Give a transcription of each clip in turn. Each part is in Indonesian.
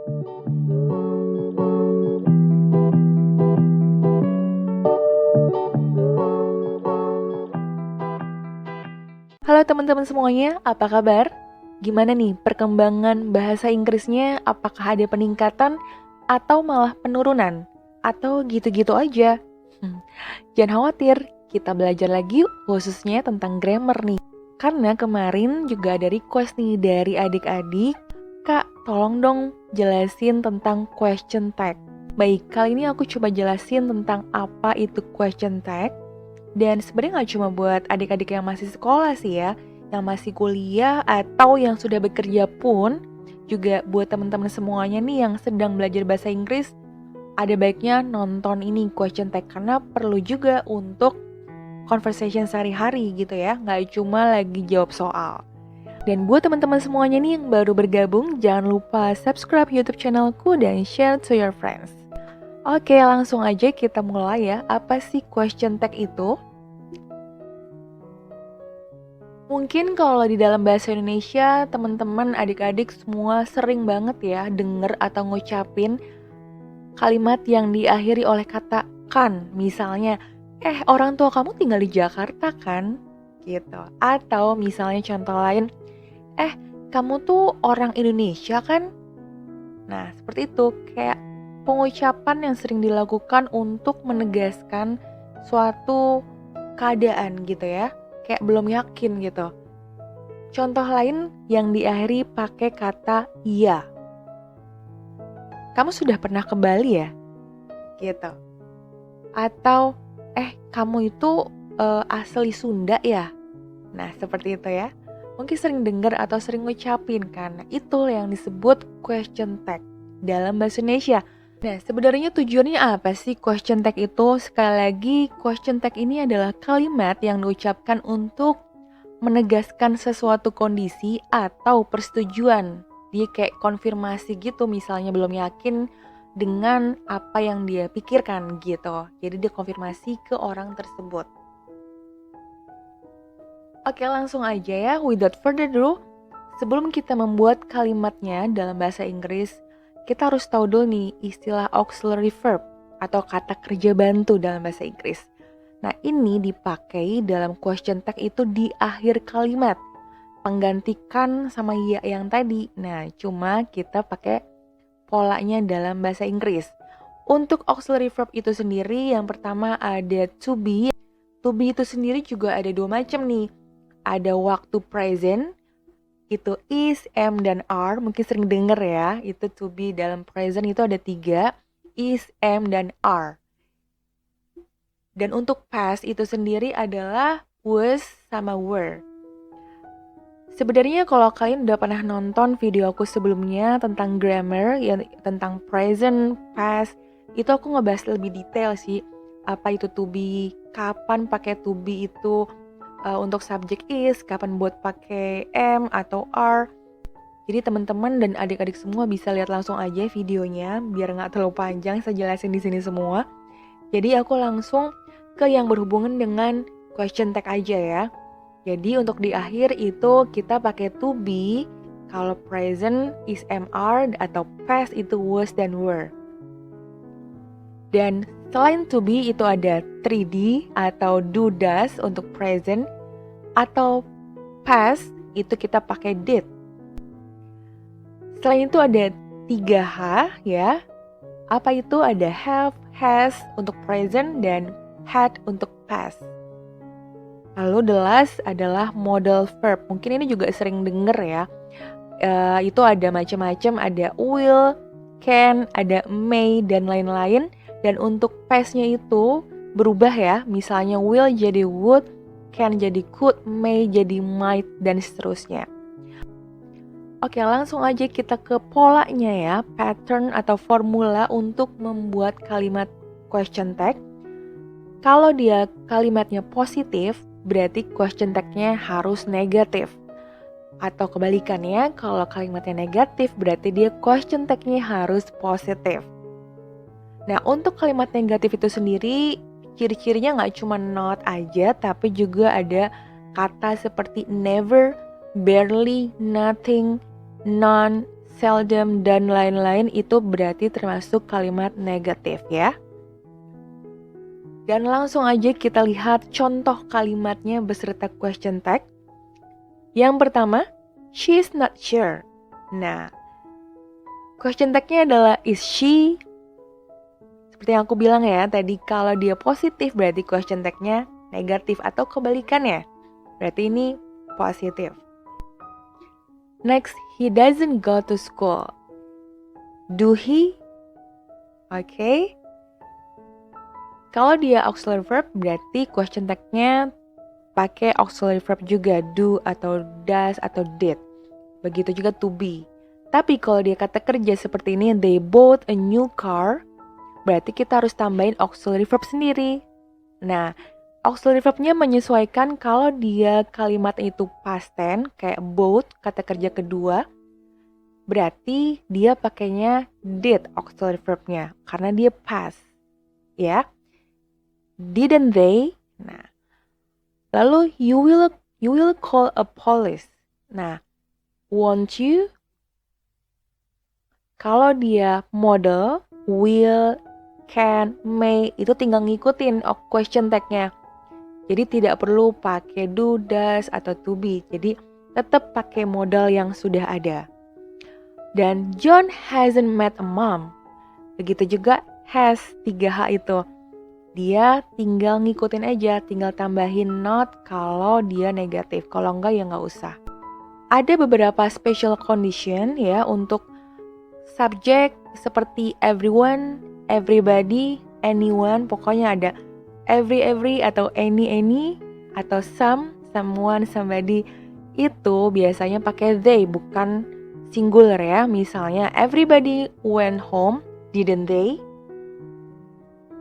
Halo teman-teman semuanya, apa kabar? Gimana nih perkembangan bahasa Inggrisnya? Apakah ada peningkatan atau malah penurunan? Atau gitu-gitu aja? Jangan khawatir, kita belajar lagi khususnya tentang grammar nih. Karena kemarin juga ada request nih dari adik-adik, Kak, tolong dong jelasin tentang question tag. Baik, kali ini aku coba jelasin tentang apa itu question tag. Dan sebenarnya nggak cuma buat adik-adik yang masih sekolah sih ya, yang masih kuliah atau yang sudah bekerja pun, juga buat teman-teman semuanya nih yang sedang belajar bahasa Inggris, ada baiknya nonton ini question tag karena perlu juga untuk conversation sehari-hari gitu ya, nggak cuma lagi jawab soal. Dan buat teman-teman semuanya nih yang baru bergabung, jangan lupa subscribe YouTube channelku dan share to your friends. Oke, langsung aja kita mulai ya. Apa sih question tag itu? Mungkin kalau di dalam bahasa Indonesia, teman-teman adik-adik semua sering banget ya denger atau ngucapin kalimat yang diakhiri oleh kata kan. Misalnya, orang tua kamu tinggal di Jakarta kan? Gitu. Atau misalnya contoh lain, kamu tuh orang Indonesia kan? Nah, seperti itu. Kayak pengucapan yang sering dilakukan untuk menegaskan suatu keadaan gitu ya, kayak belum yakin gitu. Contoh lain yang diakhiri pakai kata iya. Kamu sudah pernah ke Bali ya? Gitu. Atau kamu itu asli Sunda ya? Nah, seperti itu ya. Mungkin sering dengar atau sering ngucapin kan. Itu yang disebut question tag dalam bahasa Indonesia. Nah, sebenarnya tujuannya apa sih question tag itu? Sekali lagi, question tag ini adalah kalimat yang diucapkan untuk menegaskan sesuatu kondisi atau persetujuan. Dia kayak konfirmasi gitu, misalnya belum yakin dengan apa yang dia pikirkan gitu. Jadi dia konfirmasi ke orang tersebut. Oke, langsung aja ya, without further ado, sebelum kita membuat kalimatnya dalam bahasa Inggris, kita harus tahu dulu nih istilah auxiliary verb atau kata kerja bantu dalam bahasa Inggris. Nah, ini dipakai dalam question tag itu di akhir kalimat, penggantikan sama ya yang tadi. Nah, cuma kita pakai polanya dalam bahasa Inggris. Untuk auxiliary verb itu sendiri, yang pertama ada to be. To be itu sendiri juga ada dua macam nih. Ada waktu present, itu is, am, dan are. Mungkin sering denger ya, itu to be dalam present itu ada 3, is, am, dan are. Dan untuk past itu sendiri adalah was sama were. Sebenarnya kalau kalian udah pernah nonton video aku sebelumnya tentang grammar, ya, tentang present, past, itu aku ngebahas lebih detail sih. Apa itu to be, kapan pakai to be itu untuk subjek is, kapan buat pakai am atau are. Jadi teman-teman dan adik-adik semua bisa lihat langsung aja videonya biar nggak terlalu panjang saya jelasin di sini semua. Jadi aku langsung ke yang berhubungan dengan question tag aja ya. Jadi untuk di akhir itu kita pakai to be, kalau present is am are atau past itu was dan were. Dan selain to be itu ada 3D atau do does untuk present, atau past itu kita pakai did. Selain itu ada 3H ya. Apa itu? Ada have, has untuk present dan had untuk past. Lalu the last adalah modal verb. Mungkin ini juga sering denger ya. Itu ada macam-macam, ada will, can, ada may dan lain-lain. Dan untuk past-nya itu berubah ya. Misalnya will jadi would, can jadi could, may jadi might, dan seterusnya. Oke, langsung aja kita ke polanya ya, pattern atau formula untuk membuat kalimat question tag. Kalau dia kalimatnya positif, berarti question tag-nya harus negatif. Atau kebalikannya, kalau kalimatnya negatif, berarti dia question tag-nya harus positif. Nah, untuk kalimat negatif itu sendiri, ciri-cirinya nggak cuma not aja, tapi juga ada kata seperti never, barely, nothing, none, seldom, dan lain-lain itu berarti termasuk kalimat negatif ya. Dan langsung aja kita lihat contoh kalimatnya beserta question tag. Yang pertama, she's not sure. Nah, question tag-nya adalah is she. Seperti yang aku bilang ya tadi, kalau dia positif berarti question tag-nya negatif atau kebalikannya. Berarti ini positif. Next, he doesn't go to school. Do he? Oke. Kalau dia auxiliary verb berarti question tag-nya pakai auxiliary verb juga, do atau does atau did. Begitu juga to be. Tapi kalau dia kata kerja seperti ini, they bought a new car, berarti kita harus tambahin auxiliary verb sendiri. Nah, auxiliary verbnya menyesuaikan kalau dia kalimat itu past tense, kayak bought, kata kerja kedua, berarti dia pakainya did auxiliary verbnya, karena dia past. Ya, didn't they? Nah, lalu you will call a police. Nah, won't you? Kalau dia model, will, can, may, itu tinggal ngikutin question tag-nya. Jadi tidak perlu pakai do, does, atau to be. Jadi tetap pakai modal yang sudah ada. Dan John hasn't met a mom. Begitu juga has, 3H itu. Dia tinggal ngikutin aja, tinggal tambahin not kalau dia negatif. Kalau enggak ya nggak usah. Ada beberapa special condition ya untuk subjek seperti everyone, everybody, anyone, pokoknya ada every atau any atau someone, somebody, itu biasanya pakai they bukan singular ya. Misalnya everybody went home, didn't they?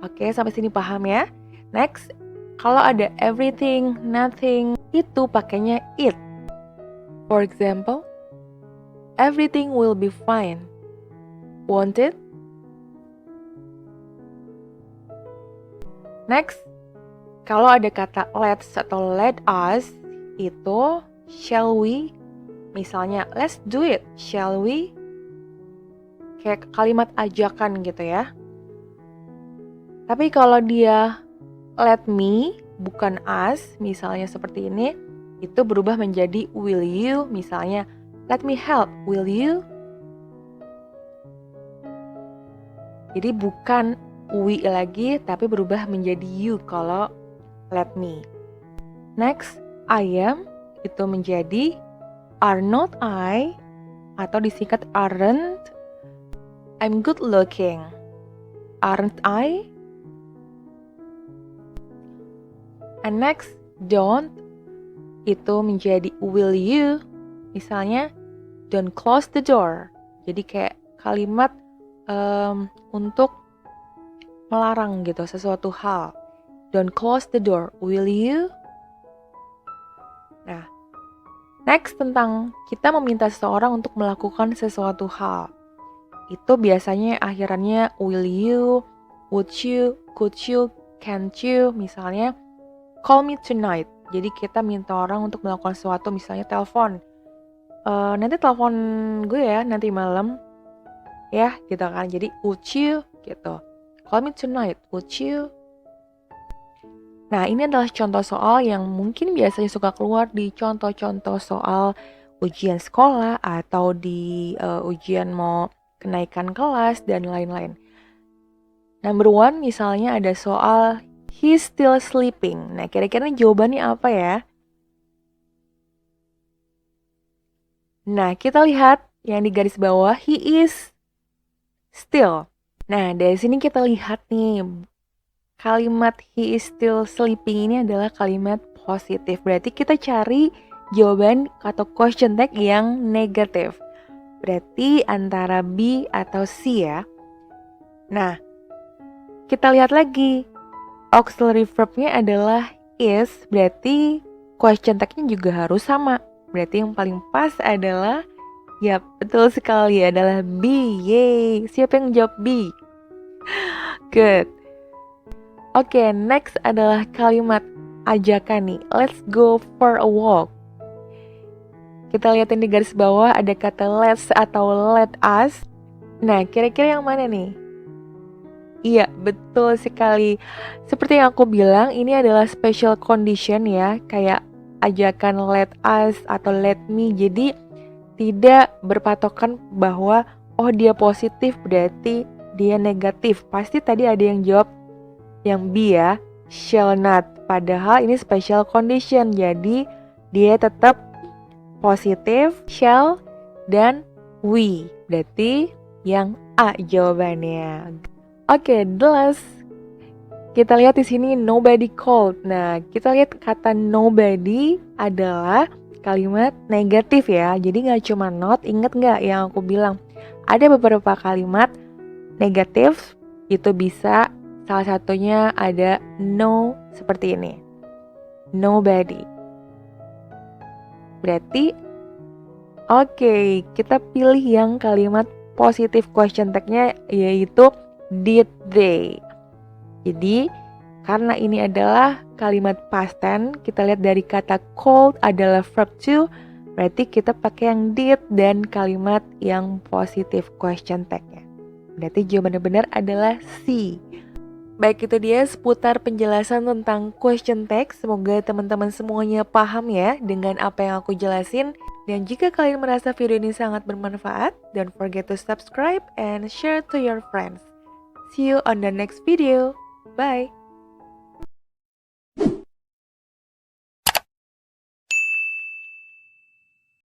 Oke, sampai sini paham ya? Next, kalau ada everything, nothing, itu pakainya it. For example, everything will be fine. Won't it? Next, kalau ada kata let's atau let us, itu shall we. Misalnya, let's do it, shall we? Kayak kalimat ajakan gitu ya. Tapi kalau dia let me, bukan us, misalnya seperti ini, itu berubah menjadi will you. Misalnya, let me help, will you? Jadi bukan we lagi, tapi berubah menjadi you kalau let me. Next, I am, itu menjadi are not I, atau disingkat aren't. I'm good looking, aren't I? And next, don't, itu menjadi will you. Misalnya, don't close the door. Jadi kayak kalimat untuk melarang gitu sesuatu hal. Don't close the door, will you? Nah, next tentang kita meminta seseorang untuk melakukan sesuatu hal. Itu biasanya akhirannya will you, would you, could you, can't you. Misalnya, call me tonight. Jadi kita minta orang untuk melakukan sesuatu, misalnya telepon. Nanti telepon gue ya nanti malam. Ya, gitu kan. Jadi would you gitu. Call me tonight, would you? Nah, ini adalah contoh soal yang mungkin biasanya suka keluar di contoh-contoh soal ujian sekolah atau di ujian mau kenaikan kelas dan lain-lain. Number 1 misalnya ada soal he's still sleeping. Nah, kira-kira jawabannya apa ya? Nah, kita lihat yang di garis bawah, he is still. Nah, dari sini kita lihat nih, kalimat he is still sleeping ini adalah kalimat positif. Berarti kita cari jawaban atau question tag yang negatif. Berarti antara B atau C ya. Nah, kita lihat lagi. Auxiliary verbnya adalah is, berarti question tag-nya juga harus sama. Berarti yang paling pas adalah, ya betul sekali, adalah B. Yeay, siapa yang jawab B? Good. Oke, next adalah kalimat ajakan nih. Let's go for a walk. Kita lihatin di garis bawah ada kata let's atau let us. Nah, kira-kira yang mana nih? Iya, betul sekali. Seperti yang aku bilang, ini adalah special condition ya, kayak ajakan let us atau let me. Jadi tidak berpatokan bahwa oh dia positif berarti dia negatif. Pasti tadi ada yang jawab yang B ya, shall not. Padahal ini special condition, jadi dia tetap positif, shall, dan we. Berarti yang A jawabannya. Oke, the last. Kita lihat di sini nobody called. Nah, kita lihat kata nobody adalah kalimat negatif ya. Jadi nggak cuma not, inget nggak yang aku bilang? Ada beberapa kalimat negatif, itu bisa salah satunya ada no seperti ini. Nobody. Berarti oke, kita pilih yang kalimat positif question tag-nya yaitu did they. Jadi karena ini adalah kalimat past tense, kita lihat dari kata called adalah verb to, berarti kita pakai yang did dan kalimat yang positif question tag-nya. Berarti jawaban benar adalah C. Baik, itu dia seputar penjelasan tentang question tag. Semoga teman-teman semuanya paham ya dengan apa yang aku jelasin. Dan jika kalian merasa video ini sangat bermanfaat, don't forget to subscribe and share to your friends. See you on the next video. Bye!